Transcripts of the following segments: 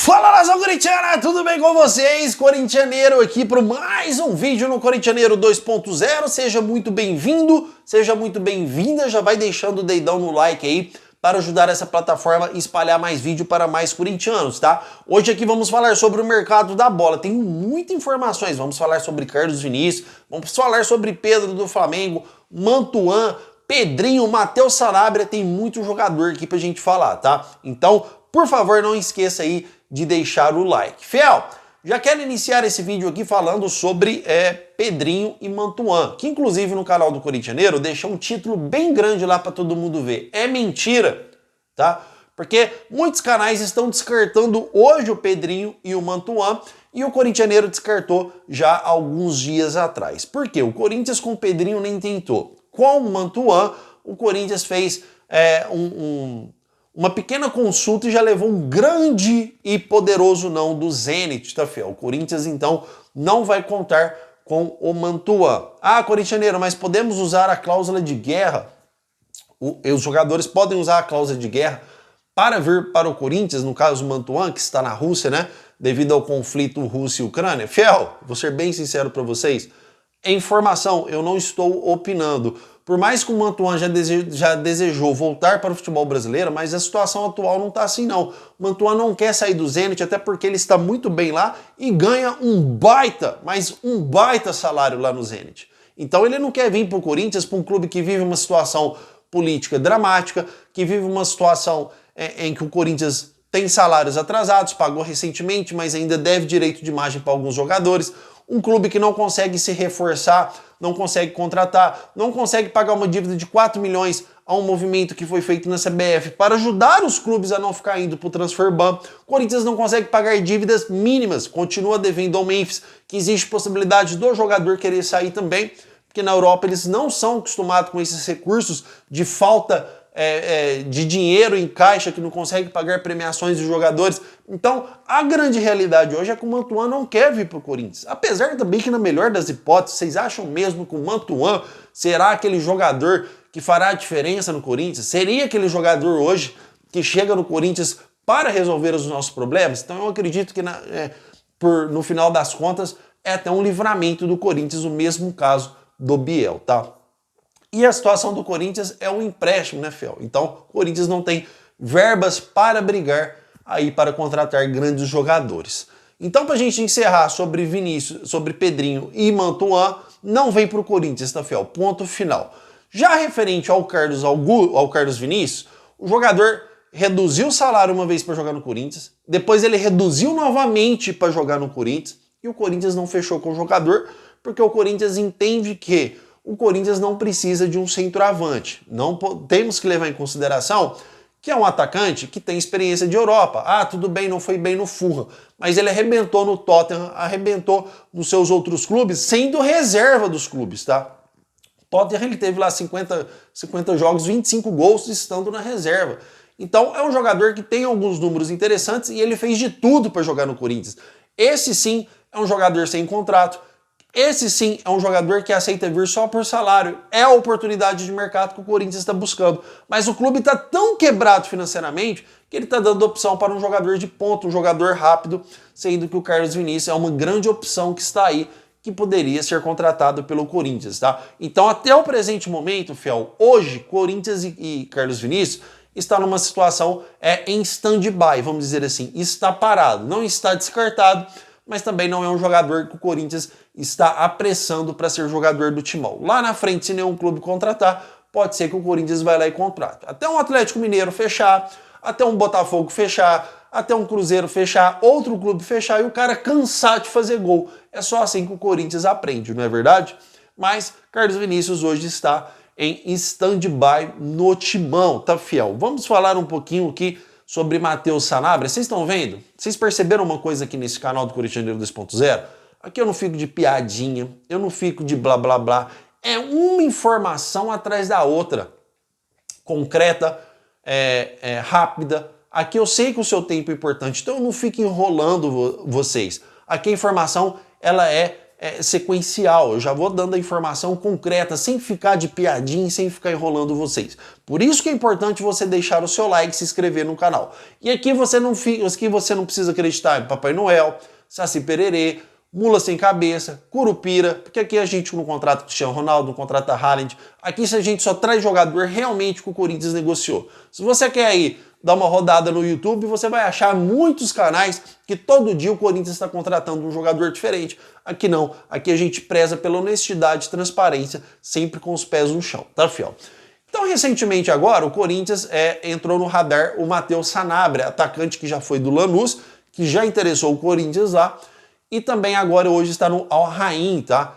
Fala, nação corintiana, tudo bem com vocês? Corintianeiro aqui para mais um vídeo no Corintianeiro 2.0. Seja muito bem-vindo, seja muito bem-vinda. Já vai deixando o dedão no like aí para ajudar essa plataforma a espalhar mais vídeo para mais corintianos, tá? Hoje aqui vamos falar sobre o mercado da bola. Tem muitas informações. Vamos falar sobre Carlos Vinícius, vamos falar sobre Pedro do Flamengo, Mantuan, Pedrinho, Matheus Sanabria. Tem muito jogador aqui pra gente falar, tá? Então, por favor, não esqueça aí de deixar o like. Fiel, já quero iniciar esse vídeo aqui falando sobre Pedrinho e Mantuan, que inclusive no canal do Corintianeiro deixou um título bem grande lá para todo mundo ver. É mentira, tá? Porque muitos canais estão descartando hoje o Pedrinho e o Mantuan, e o Corintianeiro descartou já há alguns dias atrás. Por quê? O Corinthians com o Pedrinho nem tentou. Com o Mantuan, o Corinthians fez uma pequena consulta e já levou um grande e poderoso não do Zenit, tá, Fiel? O Corinthians, então, não vai contar com o Mantuan. Ah, Corintianeiro, mas podemos usar a cláusula de guerra? Os jogadores podem usar a cláusula de guerra para vir para o Corinthians, no caso o Mantuan, que está na Rússia, né? Devido ao conflito Rússia e Ucrânia. Fiel, vou ser bem sincero para vocês. É informação, eu não estou opinando. Por mais que o Mantuan já desejou voltar para o futebol brasileiro, mas a situação atual não está assim não. O Mantuan não quer sair do Zenit, até porque ele está muito bem lá e ganha um baita, mas um baita salário lá no Zenit. Então ele não quer vir para o Corinthians, para um clube que vive uma situação política dramática, que vive uma situação em que o Corinthians tem salários atrasados, pagou recentemente, mas ainda deve direito de imagem para alguns jogadores. Um clube que não consegue se reforçar, não consegue contratar, não consegue pagar uma dívida de 4 milhões a um movimento que foi feito na CBF para ajudar os clubes a não ficar indo para o transfer ban. O Corinthians não consegue pagar dívidas mínimas, continua devendo ao Memphis, que existe possibilidade do jogador querer sair também, porque na Europa eles não são acostumados com esses recursos de falta de dinheiro em caixa, que não consegue pagar premiações de jogadores. Então, a grande realidade hoje é que o Mantuan não quer vir para o Corinthians. Apesar também que, na melhor das hipóteses, vocês acham mesmo que o Mantuan será aquele jogador que fará a diferença no Corinthians? Seria aquele jogador hoje que chega no Corinthians para resolver os nossos problemas? Então, eu acredito que, no final das contas, é até um livramento do Corinthians, o mesmo caso do Biel, tá? E a situação do Corinthians é um empréstimo, né, Fiel? Então, o Corinthians não tem verbas para brigar aí para contratar grandes jogadores. Então, para a gente encerrar sobre Vinícius, sobre Pedrinho e Mantuan, não vem para o Corinthians, tá, Fiel? Ponto final. Já referente ao Carlos Vinícius, o jogador reduziu o salário uma vez para jogar no Corinthians, depois ele reduziu novamente para jogar no Corinthians, e o Corinthians não fechou com o jogador, porque o Corinthians entende que o Corinthians não precisa de um centroavante. Não temos que levar em consideração que é um atacante que tem experiência de Europa. Ah, tudo bem, não foi bem no Fulham, mas ele arrebentou no Tottenham, arrebentou nos seus outros clubes, sendo reserva dos clubes, tá? Tottenham, ele teve lá 50 jogos, 25 gols estando na reserva. Então é um jogador que tem alguns números interessantes e ele fez de tudo para jogar no Corinthians. Esse sim é um jogador sem contrato. Esse sim é um jogador que aceita vir só por salário. É a oportunidade de mercado que o Corinthians está buscando. Mas o clube está tão quebrado financeiramente que ele está dando opção para um jogador de ponta, um jogador rápido, sendo que o Carlos Vinícius é uma grande opção que está aí, que poderia ser contratado pelo Corinthians, tá? Então, até o presente momento, Fiel, hoje, Corinthians e Carlos Vinícius está numa situação em stand-by, vamos dizer assim, está parado, não está descartado, mas também não é um jogador que o Corinthians está apressando para ser jogador do Timão. Lá na frente, se nenhum clube contratar, pode ser que o Corinthians vai lá e contrate. Até um Atlético Mineiro fechar, até um Botafogo fechar, até um Cruzeiro fechar, outro clube fechar e o cara cansar de fazer gol. É só assim que o Corinthians aprende, não é verdade? Mas Carlos Vinícius hoje está em stand-by no Timão, tá, Fiel? Vamos falar um pouquinho aqui sobre Matheus Sanabria. Vocês estão vendo? Vocês perceberam uma coisa aqui nesse canal do Corintianeiro 2.0? Aqui eu não fico de piadinha, eu não fico de blá blá blá. É uma informação atrás da outra. Concreta, rápida. Aqui eu sei que o seu tempo é importante, então eu não fico enrolando vocês. Aqui a informação, ela é sequencial, eu já vou dando a informação concreta, sem ficar de piadinha, sem ficar enrolando vocês. Por isso que é importante você deixar o seu like e se inscrever no canal. E aqui você não precisa acreditar em Papai Noel, Saci Pererê, Mula Sem Cabeça, Curupira, porque aqui a gente não contrata Cristiano Ronaldo, não contrata Haaland. Aqui a gente só traz jogador realmente que o Corinthians negociou. Se você quer aí dar uma rodada no YouTube, você vai achar muitos canais que todo dia o Corinthians está contratando um jogador diferente. Aqui não, aqui a gente preza pela honestidade e transparência, sempre com os pés no chão, tá, fiel? Então, recentemente agora, o Corinthians entrou no radar o Matheus Sanabria, atacante que já foi do Lanús, que já interessou o Corinthians lá, e também agora hoje está no Al Rain, tá?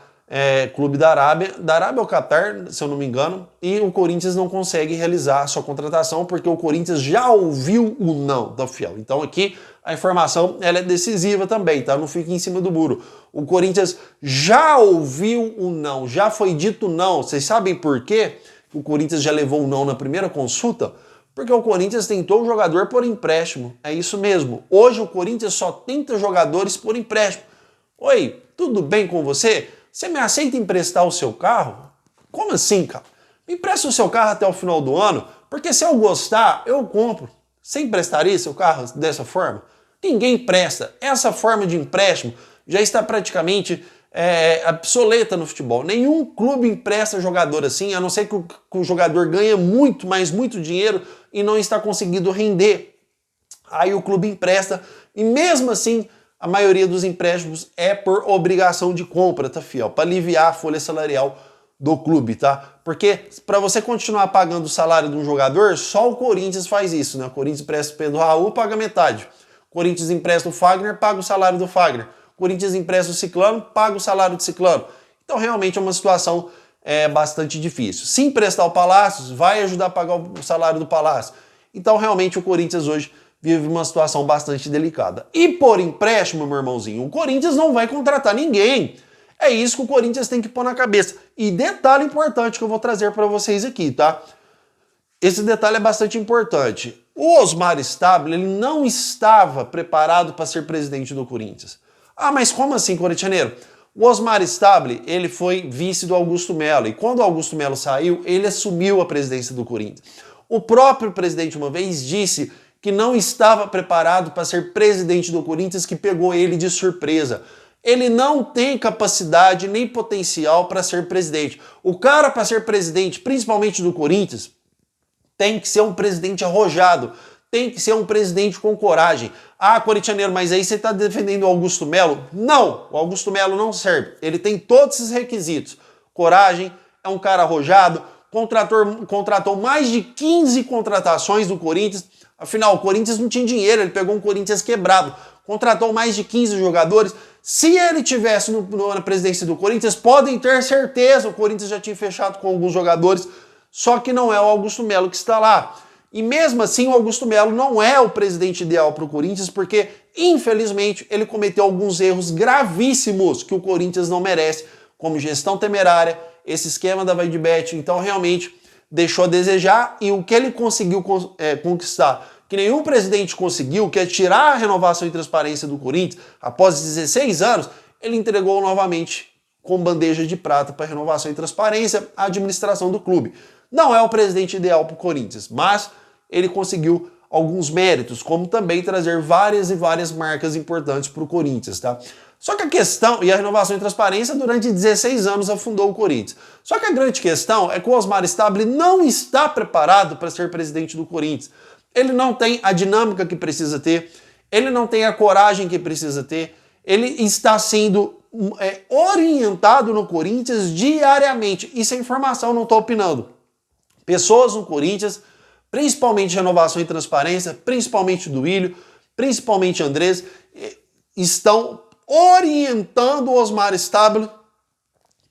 Clube da Arábia ao Catar, se eu não me engano, e o Corinthians não consegue realizar a sua contratação porque o Corinthians já ouviu o não da Fiel. Então aqui a informação ela é decisiva também, tá? Não fique em cima do muro. O Corinthians já ouviu o não, já foi dito não. Vocês sabem por quê o Corinthians já levou o não na primeira consulta? Porque o Corinthians tentou o jogador por empréstimo. É isso mesmo. Hoje o Corinthians só tenta jogadores por empréstimo. Oi, tudo bem com você? Você me aceita emprestar o seu carro? Como assim, cara? Me empresta o seu carro até o final do ano, porque se eu gostar, eu compro. Você emprestaria seu carro dessa forma? Ninguém empresta. Essa forma de empréstimo já está praticamente obsoleta no futebol. Nenhum clube empresta jogador assim, a não ser que o jogador ganha muito, mas muito dinheiro e não está conseguindo render. Aí o clube empresta e mesmo assim a maioria dos empréstimos é por obrigação de compra, tá, fiel? Para aliviar a folha salarial do clube, tá? Porque para você continuar pagando o salário de um jogador, só o Corinthians faz isso, né? O Corinthians empresta o Pedro Raul, paga metade. O Corinthians empresta o Fagner, paga o salário do Fagner. O Corinthians empresta o Ciclano, paga o salário do Ciclano. Então realmente é uma situação bastante difícil. Se emprestar o Palácios, vai ajudar a pagar o salário do Palácio. Então realmente o Corinthians hoje vive uma situação bastante delicada. E por empréstimo, meu irmãozinho, o Corinthians não vai contratar ninguém. É isso que o Corinthians tem que pôr na cabeça. E detalhe importante que eu vou trazer para vocês aqui, tá? Esse detalhe é bastante importante. O Osmar Stabile, ele não estava preparado para ser presidente do Corinthians. Ah, mas como assim, corintianeiro? O Osmar Stabile, ele foi vice do Augusto Melo. E quando o Augusto Melo saiu, ele assumiu a presidência do Corinthians. O próprio presidente uma vez disse que não estava preparado para ser presidente do Corinthians, que pegou ele de surpresa. Ele não tem capacidade nem potencial para ser presidente. O cara para ser presidente, principalmente do Corinthians, tem que ser um presidente arrojado, tem que ser um presidente com coragem. Ah, corintianeiro, mas aí você está defendendo o Augusto Melo? Não, o Augusto Melo não serve. Ele tem todos esses requisitos. Coragem, é um cara arrojado, contratou mais de 15 contratações do Corinthians. Afinal, o Corinthians não tinha dinheiro, ele pegou um Corinthians quebrado, contratou mais de 15 jogadores. Se ele tivesse na presidência do Corinthians, podem ter certeza, o Corinthians já tinha fechado com alguns jogadores, só que não é o Augusto Melo que está lá. E mesmo assim, o Augusto Melo não é o presidente ideal para o Corinthians, porque, infelizmente, ele cometeu alguns erros gravíssimos que o Corinthians não merece, como gestão temerária, esse esquema da Vaidbet. Então, realmente, deixou a desejar, e o que ele conseguiu conquistar, que nenhum presidente conseguiu, que é tirar a renovação e transparência do Corinthians, após 16 anos, ele entregou novamente com bandeja de prata para renovação e transparência a administração do clube. Não é o presidente ideal para o Corinthians, mas ele conseguiu alguns méritos, como também trazer várias e várias marcas importantes para o Corinthians, tá? Só que a questão, e a renovação e transparência durante 16 anos afundou o Corinthians. Só que a grande questão é que o Osmar Stabile não está preparado para ser presidente do Corinthians. Ele não tem a dinâmica que precisa ter, ele não tem a coragem que precisa ter, ele está sendo orientado no Corinthians diariamente. Isso é informação, não estou opinando. Pessoas no Corinthians, principalmente renovação e transparência, principalmente do Duílio, principalmente Andrés, estão orientando o Osmar Stabile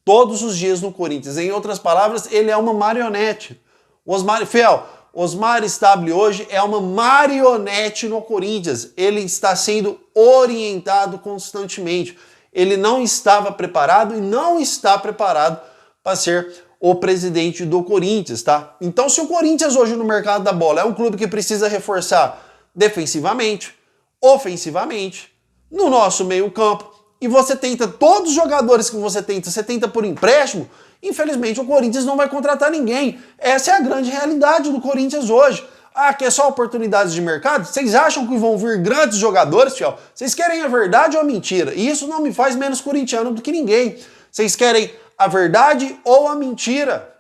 todos os dias no Corinthians. Em outras palavras, ele é uma marionete. Osmar Stabile hoje é uma marionete no Corinthians. Ele está sendo orientado constantemente. Ele não estava preparado e não está preparado para ser o presidente do Corinthians, tá? Então, se o Corinthians hoje no mercado da bola é um clube que precisa reforçar defensivamente, ofensivamente, no nosso meio-campo, e você tenta, todos os jogadores que você tenta por empréstimo, infelizmente o Corinthians não vai contratar ninguém. Essa é a grande realidade do Corinthians hoje. Ah, que é só oportunidades de mercado? Vocês acham que vão vir grandes jogadores, fiel? Vocês querem a verdade ou a mentira? E isso não me faz menos corintiano do que ninguém. Vocês querem a verdade ou a mentira?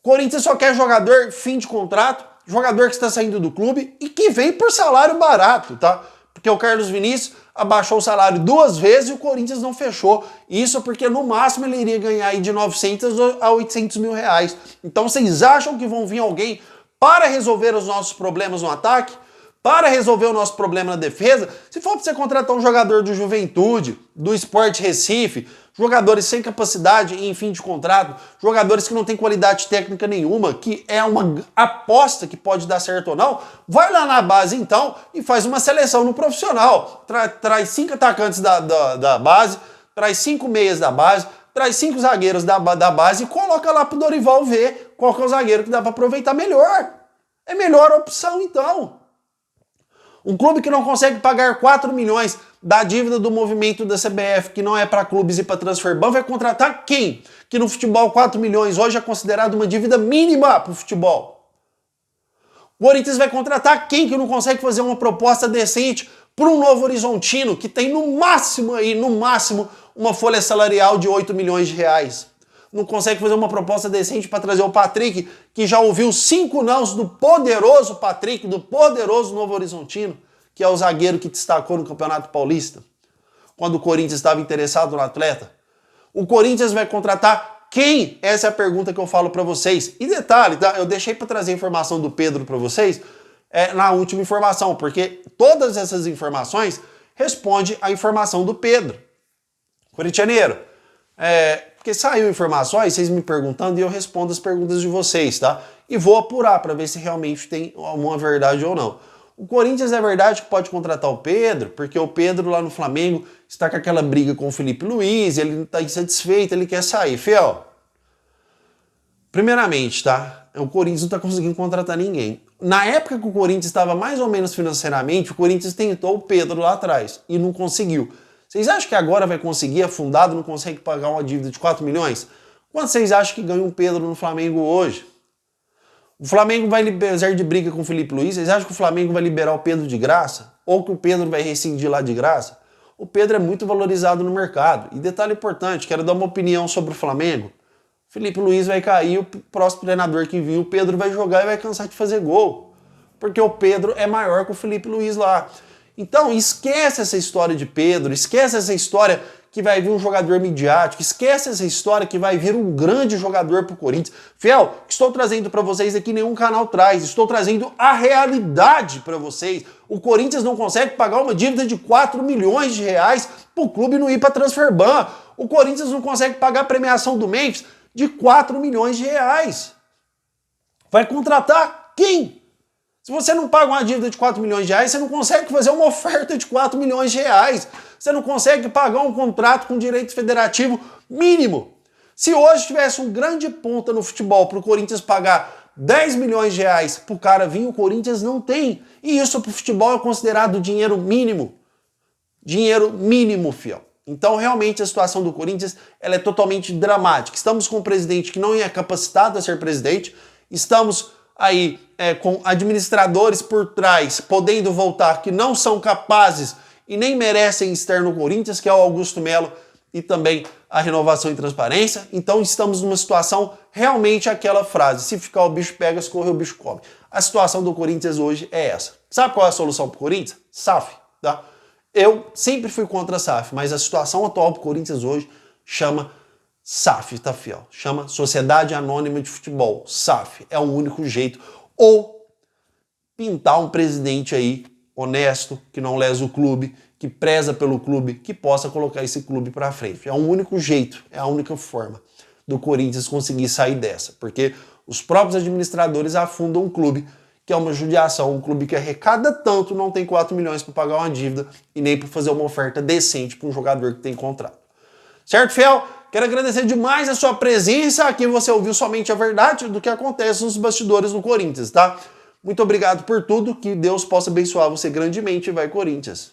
O Corinthians só quer jogador fim de contrato, jogador que está saindo do clube e que vem por salário barato, tá? Porque o Carlos Vinícius abaixou o salário 2 vezes e o Corinthians não fechou. Isso porque no máximo ele iria ganhar aí de 900 a 800 mil reais. Então vocês acham que vão vir alguém para resolver os nossos problemas no ataque? Para resolver o nosso problema na defesa? Se for para você contratar um jogador do Juventude, do Sport Recife, jogadores sem capacidade em fim de contrato, jogadores que não têm qualidade técnica nenhuma, que é uma aposta que pode dar certo ou não, vai lá na base então e faz uma seleção no profissional. Traz 5 atacantes da base, traz 5 meias da base, traz 5 zagueiros da base e coloca lá pro Dorival ver qual que é o zagueiro que dá para aproveitar melhor. É melhor opção então. Um clube que não consegue pagar 4 milhões da dívida do movimento da CBF, que não é para clubes e para transferban, vai contratar quem? Que no futebol 4 milhões hoje é considerado uma dívida mínima para o futebol. O Corinthians vai contratar quem que não consegue fazer uma proposta decente para um Novo Horizontino, que tem no máximo, uma folha salarial de 8 milhões de reais. Não consegue fazer uma proposta decente para trazer o Patrick, que já ouviu 5 nãos do poderoso Patrick, do poderoso Novo Horizontino, que é o zagueiro que destacou no Campeonato Paulista, quando o Corinthians estava interessado no atleta. O Corinthians vai contratar quem? Essa é a pergunta que eu falo para vocês. E detalhe, tá? Eu deixei para trazer a informação do Pedro para vocês na última informação, porque todas essas informações respondem à informação do Pedro. Corintianeiro, porque saiu informações, vocês me perguntando e eu respondo as perguntas de vocês, tá? E vou apurar para ver se realmente tem uma verdade ou não. O Corinthians é verdade que pode contratar o Pedro, porque o Pedro lá no Flamengo está com aquela briga com o Felipe Luiz, ele não está insatisfeito, ele quer sair. Fiel, primeiramente, tá? O Corinthians não está conseguindo contratar ninguém. Na época que o Corinthians estava mais ou menos financeiramente, o Corinthians tentou o Pedro lá atrás e não conseguiu. Vocês acham que agora vai conseguir, afundado, não consegue pagar uma dívida de 4 milhões? Quanto vocês acham que ganha um Pedro no Flamengo hoje? O Flamengo vai liberar de briga com o Felipe Luiz? Vocês acham que o Flamengo vai liberar o Pedro de graça? Ou que o Pedro vai rescindir lá de graça? O Pedro é muito valorizado no mercado. E detalhe importante, quero dar uma opinião sobre o Flamengo. O Felipe Luiz vai cair, o próximo treinador que vir, o Pedro vai jogar e vai cansar de fazer gol. Porque o Pedro é maior que o Felipe Luiz lá. Então, esquece essa história de Pedro, esquece essa história que vai vir um jogador midiático, esquece essa história que vai vir um grande jogador pro Corinthians. Fiel, o que estou trazendo para vocês aqui nenhum canal traz, estou trazendo a realidade para vocês. O Corinthians não consegue pagar uma dívida de 4 milhões de reais pro clube não ir para transferban. O Corinthians não consegue pagar a premiação do Memphis de 4 milhões de reais. Vai contratar quem? Se você não paga uma dívida de 4 milhões de reais, você não consegue fazer uma oferta de 4 milhões de reais. Você não consegue pagar um contrato com direito federativo mínimo. Se hoje tivesse um grande ponta no futebol para o Corinthians pagar 10 milhões de reais para o cara vir, o Corinthians não tem. E isso para o futebol é considerado dinheiro mínimo. Dinheiro mínimo, fiel. Então, realmente, a situação do Corinthians ela é totalmente dramática. Estamos com um presidente que não é capacitado a ser presidente. Estamos aí com administradores por trás, podendo voltar, que não são capazes e nem merecem estar no Corinthians, que é o Augusto Melo e também a Renovação e Transparência. Então estamos numa situação realmente aquela frase, se ficar o bicho pega, se correr o bicho come. A situação do Corinthians hoje é essa. Sabe qual é a solução para o Corinthians? SAF, tá? Eu sempre fui contra a SAF, mas a situação atual para o Corinthians hoje chama SAF, tá, fiel? Chama Sociedade Anônima de Futebol. SAF é o único jeito. Ou pintar um presidente aí honesto, que não lesa o clube, que preza pelo clube, que possa colocar esse clube para frente. É o único jeito, é a única forma do Corinthians conseguir sair dessa. Porque os próprios administradores afundam um clube, que é uma judiação, um clube que arrecada tanto, não tem 4 milhões para pagar uma dívida e nem para fazer uma oferta decente para um jogador que tem contrato. Certo, fiel? Quero agradecer demais a sua presença. Aqui você ouviu somente a verdade do que acontece nos bastidores do Corinthians, tá? Muito obrigado por tudo. Que Deus possa abençoar você grandemente. Vai, Corinthians!